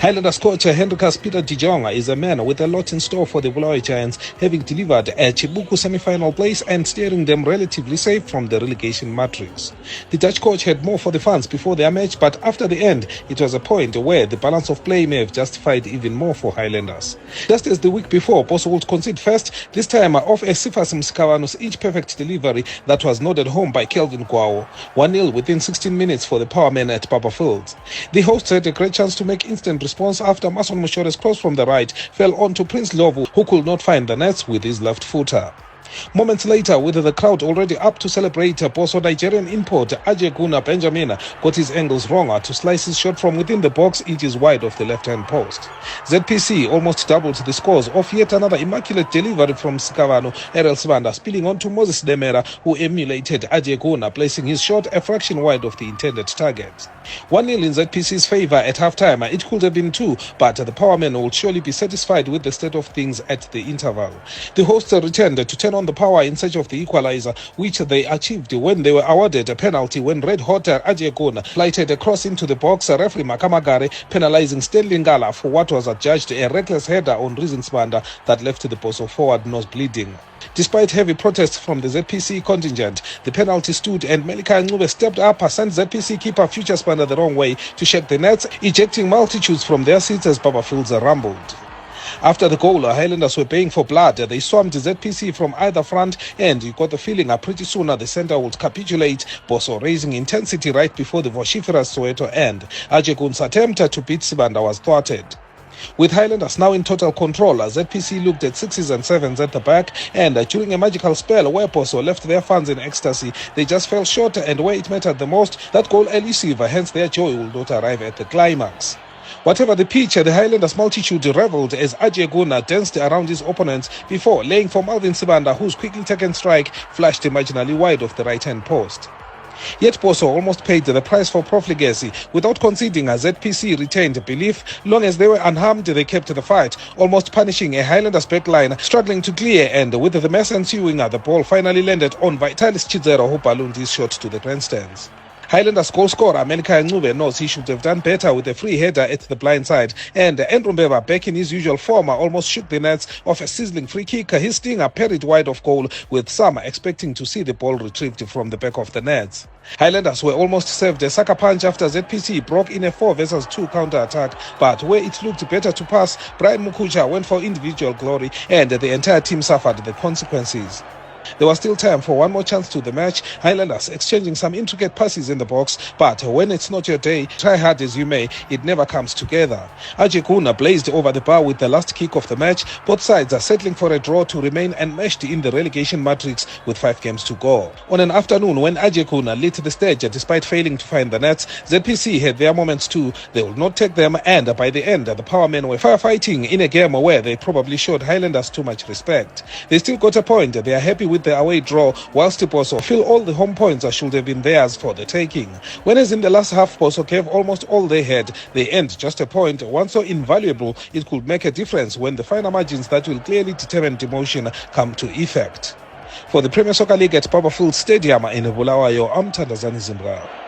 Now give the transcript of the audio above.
Highlanders coach Hendrikas Peter de Jong is a man with a lot in store for the Bulawayo Giants, having delivered a Chibuku semi-final place and steering them relatively safe from the relegation matrix. The Dutch coach had more for the fans before their match, but after the end, it was a point where the balance of play may have justified even more for Highlanders. Just as the week before, Bosso would concede first, this time off a Sifasim Skavanu's inch-perfect delivery that was nodded home by Kelvin Kwao. 1-0 within 16 minutes for the powermen at Papa Fields. The hosts had a great chance to make instant response after Mason Mushore's cross from the right fell onto Prince Lovu, who could not find the nets with his left footer. Moments later, with the crowd already up to celebrate, Bosso Nigerian import Ajay Guna Benjamin got his angles wrong to slice his shot from within the box inches wide of the left-hand post. ZPC almost doubled the scores off yet another immaculate delivery from Skavano, Errol Sibanda spilling onto Moses Demera, who emulated Ajay Guna, placing his shot a fraction wide of the intended target. 1-0 in ZPC's favour at half-time. It could have been 2, but the powermen will surely be satisfied with the state of things at the interval. The hosts returned to turn on the power in search of the equalizer, which they achieved when they were awarded a penalty when red-hot Ajay Guna flighted a cross into the box, referee Makamagare penalising Stanley Ngala for what was adjudged a reckless header on Rizin Sibanda that left the Bosso forward nose bleeding. Despite heavy protests from the ZPC contingent, the penalty stood and Melika Ncube stepped up, sent ZPC keeper Future Sibanda the wrong way to shake the nets, ejecting multitudes from their seats as Papa Fields rumbled. After the goal, Highlanders were paying for blood. They swarmed ZPC from either front, and you got the feeling pretty soon the centre would capitulate, Bosso raising intensity right before the vociferous Soweto end. Ajay Guna's attempt to beat Sibanda was thwarted. With Highlanders now in total control, ZPC looked at 6s and 7s at the back, and during a magical spell where Bosso left their fans in ecstasy, they just fell short, and where it mattered the most, that goal elusive, hence their joy will not arrive at the climax. Whatever the pitch, the Highlanders multitude revelled as Ajay Guna danced around his opponents before laying for Malvin Sibanda, whose quickly taken strike flashed marginally wide of the right-hand post. Yet Bosso almost paid the price for profligacy. Without conceding, ZPC retained belief. Long as they were unharmed, they kept the fight, almost punishing a Highlanders backline struggling to clear, and with the mess ensuing, the ball finally landed on Vitalis Chizero, who ballooned his shot to the grandstands. Highlanders goal scorer Melika Ncube knows he should have done better with a free header at the blind side, and Andrew Mbeva, back in his usual form, almost shook the nets off a sizzling free kick. His stinger parried wide of goal, with some expecting to see the ball retrieved from the back of the nets. Highlanders were almost served a sucker punch after ZPC broke in a 4 versus 2 counter-attack, but where it looked better to pass, Brian Mukucha went for individual glory, and the entire team suffered the consequences. There was still time for one more chance to the match, Highlanders exchanging some intricate passes in the box, but when it's not your day, try hard as you may, it never comes together. Ajay Guna blazed over the bar with the last kick of the match. Both sides are settling for a draw to remain enmeshed in the relegation matrix with 5 games to go. On an afternoon when Ajay Guna lit the stage despite failing to find the nets, ZPC had their moments too. They would not take them, and by the end, the powermen were firefighting in a game where they probably showed Highlanders too much respect. They still got a point. They are happy with the away draw, whilst Bosso feel all the home points should have been theirs for the taking. Whereas in the last half, Bosso gave almost all they had. They earned just a point, one so invaluable it could make a difference when the final margins that will clearly determine demotion come to effect. For the Premier Soccer League at Papa Fields Stadium in Bulawayo, I'm Tandazani Zimbabwe.